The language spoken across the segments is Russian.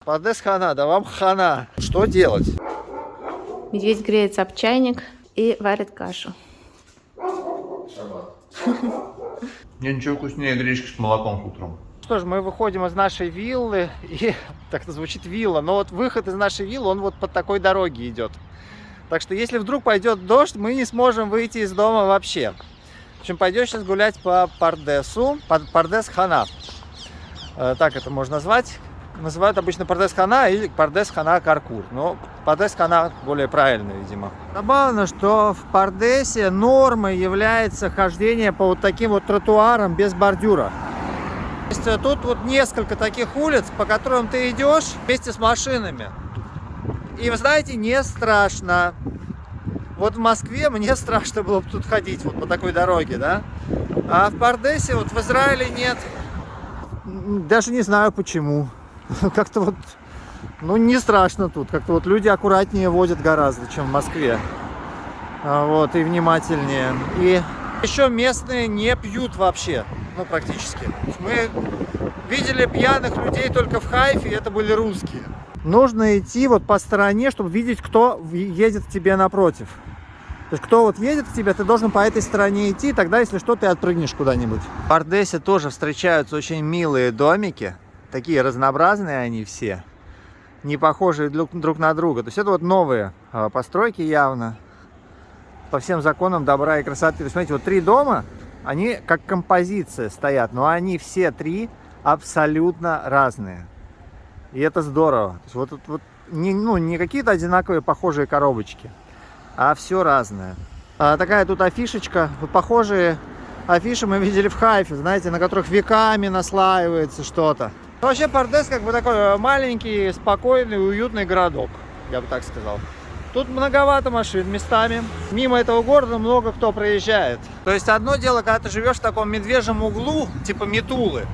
Пардес хана, да вам хана. Что делать? Медведь греется об чайник и варит кашу. Нет ничего вкуснее гречки с молоком утром. Что ж, мы выходим из нашей виллы, и так-то звучит вилла, но вот выход из нашей виллы, он вот по такой дороге идет. Так что если вдруг пойдет дождь, мы не сможем выйти из дома вообще. В общем, пойдешь сейчас гулять по Пардесу, Пардес хана. Так это можно назвать. Называют обычно Пардес хана или Пардес хана Каркур. Но Пардес хана более правильно, видимо. Забавно, что в Пардесе нормой является хождение по вот таким вот тротуарам без бордюра. То есть тут вот несколько таких улиц, по которым ты идешь вместе с машинами. И вы знаете, не страшно. Вот в Москве мне страшно было бы тут ходить вот по такой дороге, да? А в Пардесе, вот в Израиле нет. Даже не знаю почему. Как-то вот, ну не страшно тут. Как-то вот люди аккуратнее водят гораздо, чем в Москве. Вот, и внимательнее. И еще местные не пьют вообще, ну практически. Мы видели пьяных людей только в Хайфе, и это были русские. Нужно идти вот по стороне, чтобы видеть, кто едет к тебе напротив. То есть, кто вот едет к тебе, ты должен по этой стороне идти, тогда, если что, ты отпрыгнешь куда-нибудь. В Пардесе тоже встречаются очень милые домики. Такие разнообразные они все. Не похожие друг на друга. То есть, это вот новые постройки явно. По всем законам добра и красоты. То есть, смотрите, вот 3 дома, они как композиция стоят. Но они все 3 абсолютно разные. И это здорово. То есть вот не какие-то одинаковые похожие коробочки, а все разное. Такая тут афишечка. Вот похожие афиши мы видели в Хайфе, знаете, на которых веками наслаивается что-то. Вообще Пардес как бы такой маленький, спокойный, уютный городок, я бы так сказал. Тут многовато машин местами. Мимо этого города много кто проезжает. То есть одно дело, когда ты живешь в таком медвежьем углу, типа Метулы,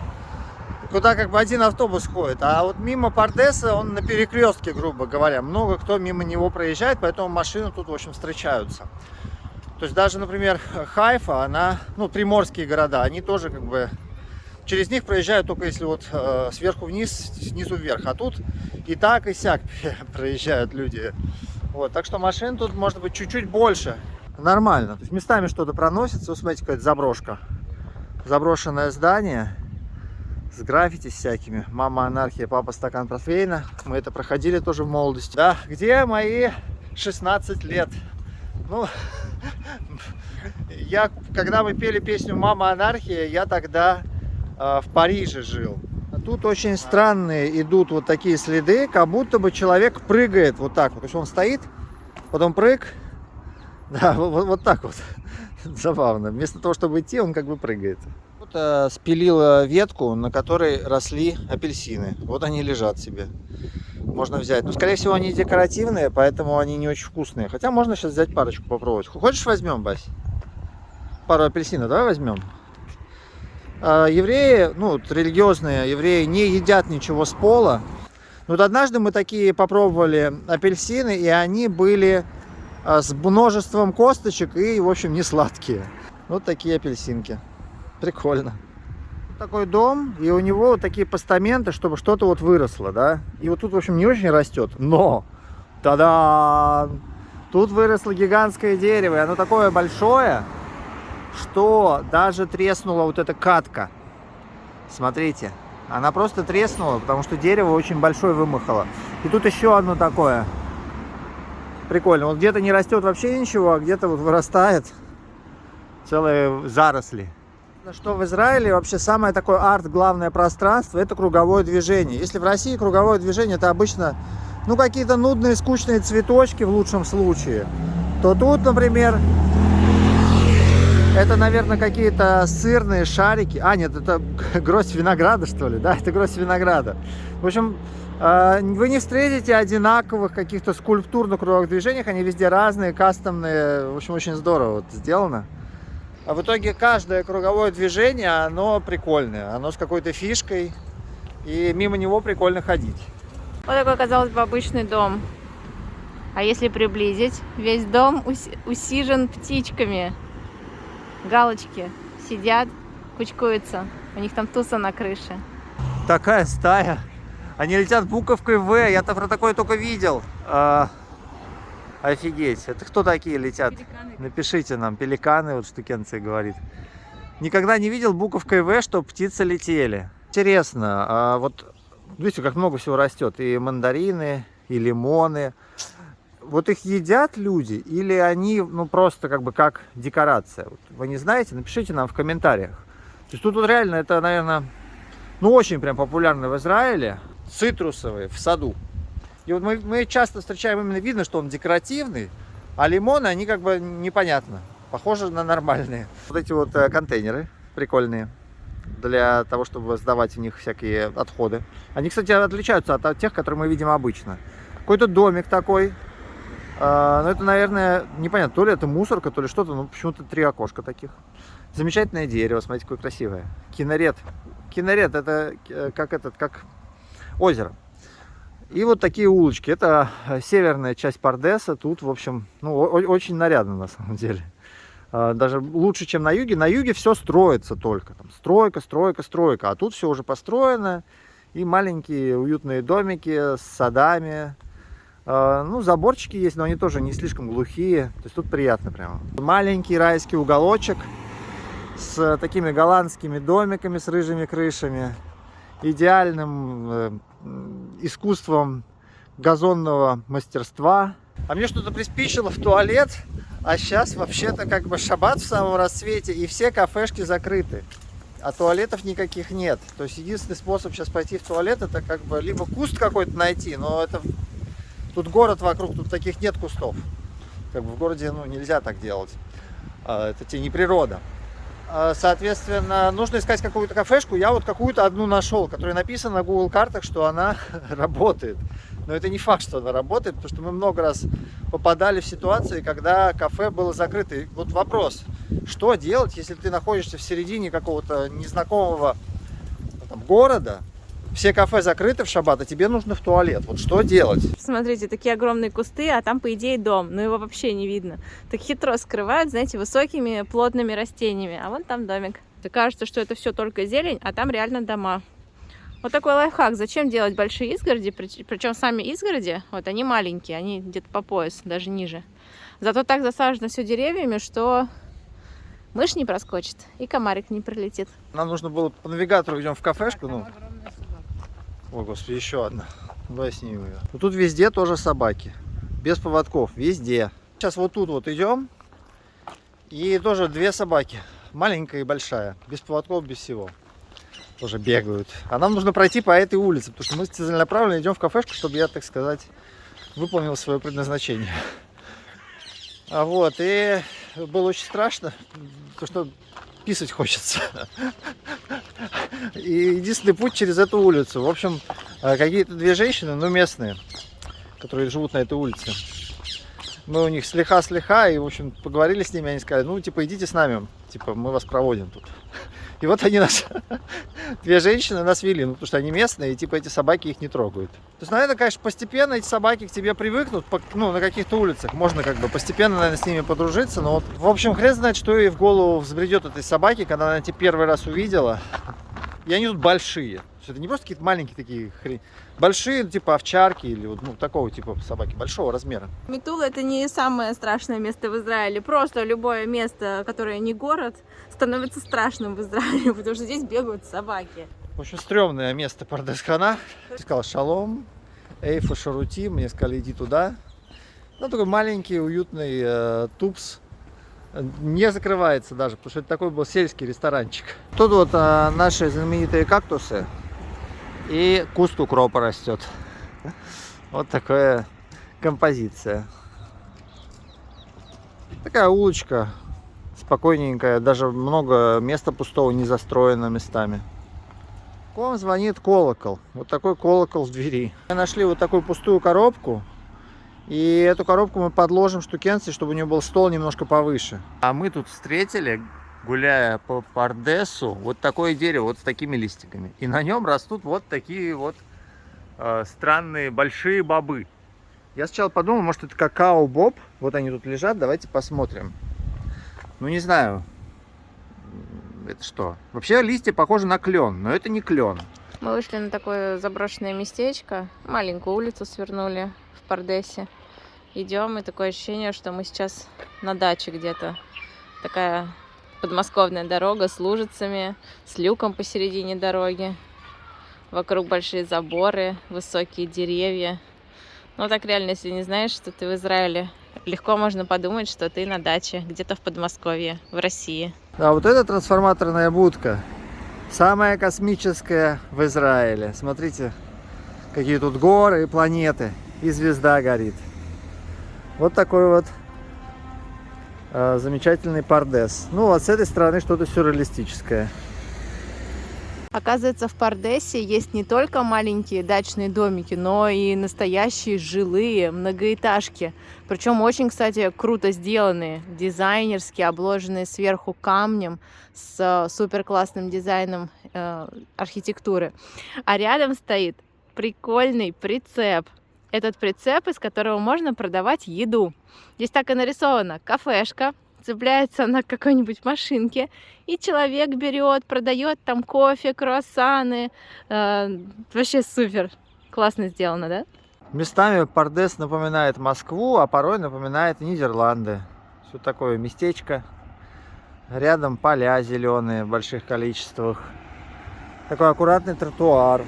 куда как бы один автобус ходит, а вот мимо Пардеса он на перекрестке, грубо говоря, много кто мимо него проезжает, поэтому машины тут, в общем, встречаются. То есть даже, например, Хайфа, она, ну, приморские города, они тоже как бы, через них проезжают только если вот сверху вниз, снизу вверх, а тут и так, и сяк проезжают люди. Вот, так что машин тут может быть чуть-чуть больше. Нормально, то есть местами что-то проносится, вот смотрите, какая-то заброшка. Заброшенное здание. С граффити всякими. Мама анархия, папа стакан портвейна. Мы это проходили тоже в молодости. Да, где мои 16 лет? Ну, когда мы пели песню «Мама анархия», я тогда в Париже жил. А тут очень странные идут вот такие следы, как будто бы человек прыгает вот так вот. То есть он стоит, потом прыг. Да, вот так вот. Забавно. Вместо того, чтобы идти, он как бы прыгает. Кто-то спилил ветку, на которой росли апельсины. Вот они лежат себе. Можно взять. Ну, скорее всего, они декоративные, поэтому они не очень вкусные. Хотя можно сейчас взять парочку попробовать. Хочешь, возьмем, Бась? Пару апельсинов давай возьмем. Евреи, ну, религиозные евреи не едят ничего с пола. Вот однажды мы такие попробовали апельсины, и они были с множеством косточек и, в общем, не сладкие. Вот такие апельсинки. Прикольно. Такой дом, и у него вот такие постаменты, чтобы что-то вот выросло, да. И вот тут, в общем, не очень растет, но та-дам! Тут выросло гигантское дерево, и оно такое большое, что даже треснула вот эта катка. Смотрите, она просто треснула, потому что дерево очень большое вымахало. И тут еще одно такое. Прикольно. Вот где-то не растет вообще ничего, а где-то вот вырастает целые заросли. Что в Израиле вообще самое такое главное пространство — это круговое движение. Если в России круговое движение — это обычно, ну, какие-то нудные, скучные цветочки в лучшем случае, то тут, например, это, наверное, какие-то сырные шарики. А, нет, это гроздь винограда, что ли? Да, это гроздь винограда. В общем, вы не встретите одинаковых каких-то скульптур на круговых движениях. Они везде разные, кастомные. В общем, очень здорово вот сделано. А в итоге каждое круговое движение, оно прикольное. Оно с какой-то фишкой. И мимо него прикольно ходить. Вот такой, казалось бы, обычный дом. А если приблизить, весь дом усижен птичками. Галочки сидят, кучкуются. У них там туса на крыше. Такая стая Они летят буковкой В. Я-то про такое только видел. Офигеть. Это кто такие летят? Пеликаны. Напишите нам. Пеликаны, вот штукенция говорит. Никогда не видел буковкой В, чтобы птицы летели. Интересно. Вот видите, как много всего растет. И мандарины, и лимоны. Вот их едят люди или они, ну, просто как бы как декорация? Вот вы не знаете? Напишите нам в комментариях. То есть тут вот реально это, наверное, ну, очень прям популярно в Израиле. Цитрусовые в саду. И вот мы часто встречаем, именно видно, что он декоративный, а лимоны, они как бы непонятно. Похожи на нормальные. Вот эти вот контейнеры прикольные. Для того, чтобы сдавать в них всякие отходы. Они, кстати, отличаются от тех, которые мы видим обычно. Какой-то домик такой. Но это, наверное, непонятно, то ли это мусорка, то ли что-то, но почему-то 3 окошка таких. Замечательное дерево, смотрите, какое красивое. Кинарет. Кинарет, это как озеро. И вот такие улочки. Это северная часть Пардеса. Тут, в общем, ну, очень нарядно на самом деле. Даже лучше, чем на юге. На юге все строится только. Там стройка, стройка, стройка. А тут все уже построено. И маленькие уютные домики с садами. Ну, заборчики есть, но они тоже не слишком глухие. То есть тут приятно прямо. Маленький райский уголочек с такими голландскими домиками с рыжими крышами. Идеальным искусством газонного мастерства. А мне что-то приспичило в туалет. А сейчас вообще-то как бы шаббат в самом рассвете. И все кафешки закрыты. А туалетов никаких нет. То есть единственный способ сейчас пойти в туалет, это как бы либо куст какой-то найти, но это... Тут город вокруг, тут таких нет кустов. Как бы в городе, ну, нельзя так делать. Это тебе не природа. Соответственно, нужно искать какую-то кафешку. Я вот какую-то одну нашел, которая написана на Google картах, что она работает. Но это не факт, что она работает, потому что мы много раз попадали в ситуации, когда кафе было закрыто. И вот вопрос, что делать, если ты находишься в середине какого-то незнакомого там города, все кафе закрыты в шаббат, а тебе нужно в туалет. Вот что делать? Смотрите, такие огромные кусты, а там, по идее, дом. Но его вообще не видно. Так хитро скрывают, знаете, высокими плотными растениями. А вон там домик. И кажется, что это все только зелень, а там реально дома. Вот такой лайфхак. Зачем делать большие изгороди? Причем сами изгороди, вот они маленькие, они где-то по пояс, даже ниже. Зато так засажено все деревьями, что мышь не проскочит и комарик не прилетит. Нам нужно было по навигатору, идем в кафешку. Ну. Ой, господи, еще одна. Давай снимем ее. Вот тут везде тоже собаки. Без поводков. Везде. Сейчас вот тут вот идем. И тоже 2 собаки. Маленькая и большая. Без поводков, без всего. Тоже бегают. А нам нужно пройти по этой улице. Потому что мы целенаправленно идем в кафешку, чтобы я, так сказать, выполнил свое предназначение. Вот. И было очень страшно. Потому что писать хочется. И единственный путь через эту улицу. В общем, какие-то 2 женщины, ну, местные, которые живут на этой улице. Мы у них слегка, и, в общем, поговорили с ними, они сказали, ну, типа, идите с нами, типа, мы вас проводим тут. И вот они нас, 2 женщины нас вели, ну, потому что они местные, и, типа, эти собаки их не трогают. То есть, наверное, конечно, постепенно эти собаки к тебе привыкнут, ну, на каких-то улицах. Можно, как бы, постепенно, наверное, с ними подружиться, но вот, в общем, хрен знает, что ей в голову взбредет этой собаки, когда она тебя первый раз увидела. И они тут большие. Это не просто какие-то маленькие такие хрень. Большие, типа овчарки или вот, ну, такого типа собаки, большого размера. Метула — это не самое страшное место в Израиле. Просто любое место, которое не город, становится страшным в Израиле, потому что здесь бегают собаки. В общем, стрёмное место Пардес-Хана. Я сказал шалом, эйфа шарути, мне сказали иди туда. Ну, такой маленький, уютный тупс. Не закрывается даже, потому что это такой был сельский ресторанчик. Тут вот наши знаменитые кактусы и куст укропа растет. Вот такая композиция. Такая улочка спокойненькая, даже много места пустого не застроено местами. К вам звонит колокол. Вот такой колокол в двери. Мы нашли вот такую пустую коробку. И эту коробку мы подложим штукенцей, чтобы у нее был стол немножко повыше. А мы тут встретили, гуляя по Пардесу, вот такое дерево вот с такими листиками. И на нем растут вот такие вот странные большие бобы. Я сначала подумал, может это какао-боб. Вот они тут лежат, давайте посмотрим. Ну не знаю, это что. Вообще листья похожи на клен, но это не клен. Мы вышли на такое заброшенное местечко, маленькую улицу свернули в Пардесе. Идем, и такое ощущение, что мы сейчас на даче где-то. Такая подмосковная дорога с лужицами, с люком посередине дороги. Вокруг большие заборы, высокие деревья. Ну так реально, если не знаешь, что ты в Израиле, легко можно подумать, что ты на даче, где-то в Подмосковье, в России. А вот эта трансформаторная будка самая космическая в Израиле. Смотрите, какие тут горы и планеты. И звезда горит. Вот такой вот замечательный Пардес. Ну, вот с этой стороны что-то сюрреалистическое. Оказывается, в Пардесе есть не только маленькие дачные домики, но и настоящие жилые многоэтажки. Причем очень, кстати, круто сделанные, дизайнерски обложенные сверху камнем с супер классным дизайном архитектуры. А рядом стоит прикольный прицеп. Этот прицеп, из которого можно продавать еду. Здесь так и нарисовано: кафешка, цепляется на какой-нибудь машинке, и человек берет, продает там кофе, круассаны. Вообще супер. Классно сделано, да? Местами Пардес напоминает Москву, а порой напоминает Нидерланды. Все такое местечко. Рядом поля зеленые в больших количествах. Такой аккуратный тротуар.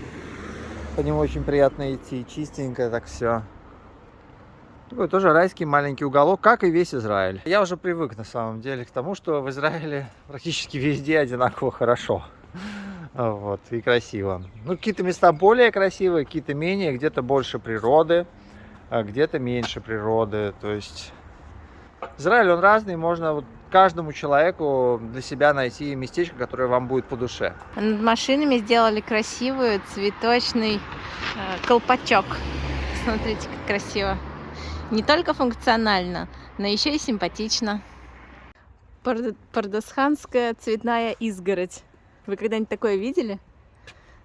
По нему очень приятно идти, чистенько так все. Такой тоже райский маленький уголок, как и весь Израиль. Я уже привык на самом деле к тому, что в Израиле практически везде одинаково хорошо. Вот, и красиво. Ну, какие-то места более красивые, какие-то менее, где-то больше природы, а где-то меньше природы. То есть Израиль, он разный, можно вот каждому человеку для себя найти местечко, которое вам будет по душе. Над машинами сделали красивый цветочный колпачок. Смотрите, как красиво. Не только функционально, но еще и симпатично. Пардесханская цветная изгородь. Вы когда-нибудь такое видели?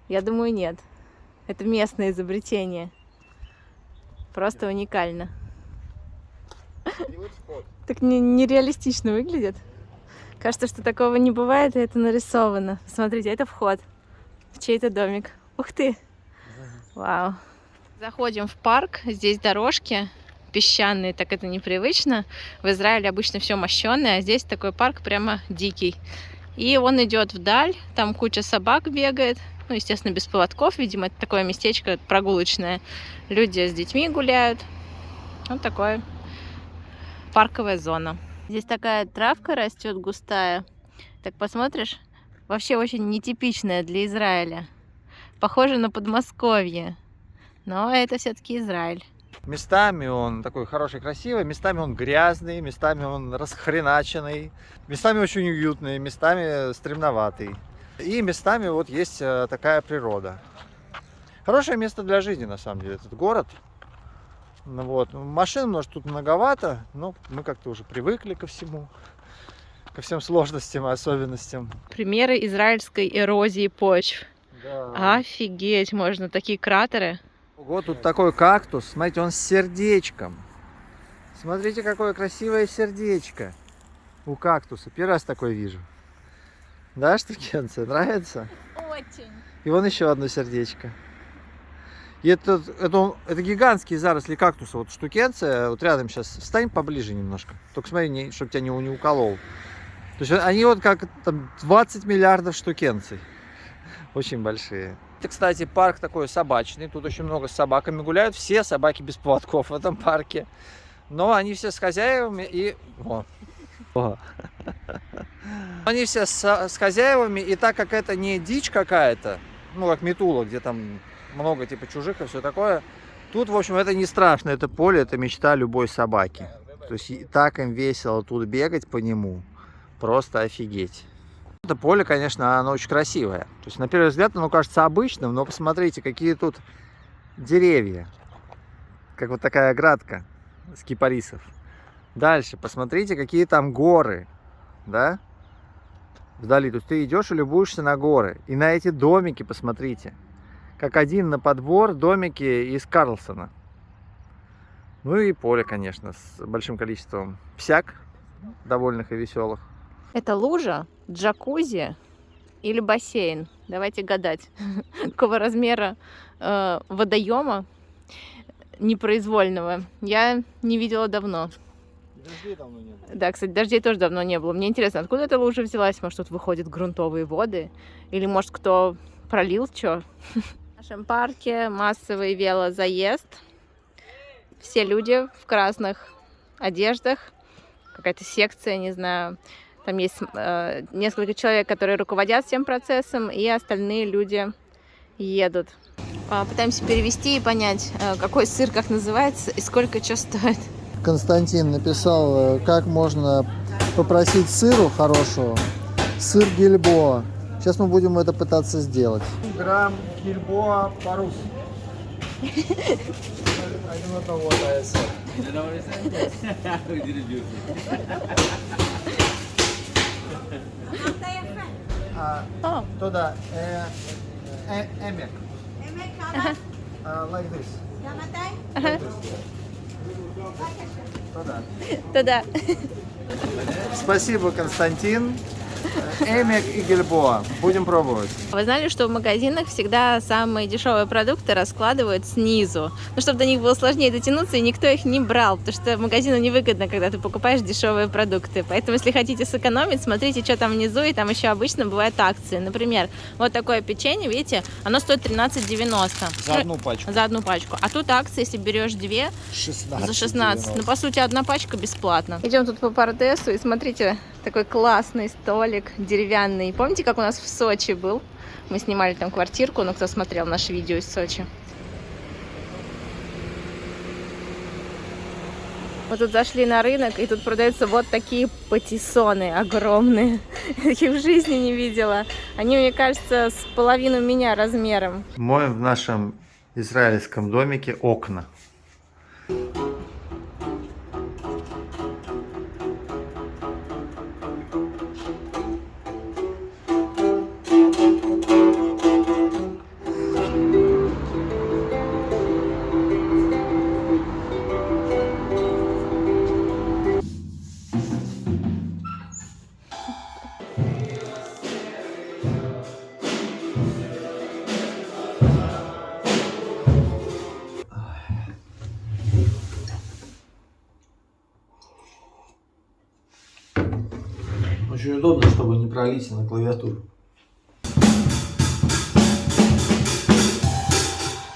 Я думаю, нет. Это местное изобретение. Просто уникально. Так нереалистично выглядит. Кажется, что такого не бывает, и это нарисовано. Смотрите, это вход в чей-то домик. Ух ты! Вау! Заходим в парк. Здесь дорожки песчаные, так это непривычно. В Израиле обычно все мощеное, а здесь такой парк прямо дикий. И он идет вдаль, там куча собак бегает. Ну, естественно, без поводков, видимо, это такое местечко прогулочное. Люди с детьми гуляют. Вот такое парковая зона. Здесь такая травка растет густая. Так посмотришь, вообще очень нетипичная для Израиля. Похоже на Подмосковье. Но это все-таки Израиль. Местами он такой хороший, красивый, местами он грязный, местами он расхреначенный, местами очень уютный, местами стремноватый. И местами вот есть такая природа. Хорошее место для жизни, на самом деле, этот город. Ну, вот. Машин, может, тут многовато, но мы как-то уже привыкли ко всему, ко всем сложностям и особенностям. Примеры израильской эрозии почв. Да. Офигеть, можно такие кратеры. Вот тут такой кактус, смотрите, он с сердечком. Смотрите, какое красивое сердечко у кактуса. Первый раз такое вижу. Да, штукенция, нравится? Очень. И вон еще одно сердечко. И это гигантские заросли кактуса. Вот штукенция, вот рядом сейчас, встань поближе немножко. Только смотри, чтобы тебя не уколол. То есть они вот как там 20 миллиардов штукенций. Очень большие. Это, кстати, парк такой собачный. Тут очень много с собаками гуляют. Все собаки без поводков в этом парке. Но они все с хозяевами и... Они все с хозяевами. И так как это не дичь какая-то, ну, как Метула, где там много типа чужих и все такое, тут, в общем, это не страшно. Это поле, это мечта любой собаки. То есть так им весело тут бегать по нему. Просто офигеть. Это поле, конечно, оно очень красивое. То есть, на первый взгляд, оно кажется обычным, но посмотрите, какие тут деревья. Как вот такая оградка с кипарисов. Дальше, посмотрите, какие там горы. Да? Вдали. То есть, ты идешь и любуешься на горы. И на эти домики посмотрите. Как один на подбор домики из Карлсона. Ну и поле, конечно, с большим количеством псяк довольных и веселых. Это лужа, джакузи или бассейн. Давайте гадать, какого размера водоема непроизвольного я не видела давно. Дождей давно нет. Да, кстати, дождей тоже давно не было. Мне интересно, откуда эта лужа взялась? Может, тут выходят грунтовые воды? Или, может, кто пролил что? В нашем парке массовый велозаезд. Все люди в красных одеждах. Какая-то секция, не знаю. Там есть несколько человек, которые руководят всем процессом, и остальные люди едут. Пытаемся перевести и понять, какой сыр как называется и сколько что стоит. Константин написал, как можно попросить сыру хорошего. Сыр Гильбоа. Сейчас мы будем это пытаться сделать. Грамм Гильбоа по-русски. Туда. Эмек. Like this. Like this. Да-да. Спасибо, Константин. Эмек и Гильбоа. Будем пробовать. Вы знали, что в магазинах всегда самые дешевые продукты раскладывают снизу? Ну, чтобы до них было сложнее дотянуться, и никто их не брал, потому что магазину невыгодно, когда ты покупаешь дешевые продукты. Поэтому, если хотите сэкономить, смотрите, что там внизу, и там еще обычно бывают акции. Например, вот такое печенье, видите, оно стоит 13,90. За одну пачку. За одну пачку. А тут акция, если берешь две, 16. за 16. Ну, по сути, одна пачка бесплатно. Идем тут по Пардесу, и смотрите, такой классный столик деревянный. Помните, как у нас в Сочи был? Мы снимали там квартирку, но кто смотрел наше видео из Сочи. Мы тут зашли на рынок, и тут продаются вот такие патиссоны огромные. Я их в жизни не видела. Они, мне кажется, с половину меня размером. Моем в нашем израильском домике окна. Очень удобно, чтобы не пролить на клавиатуру.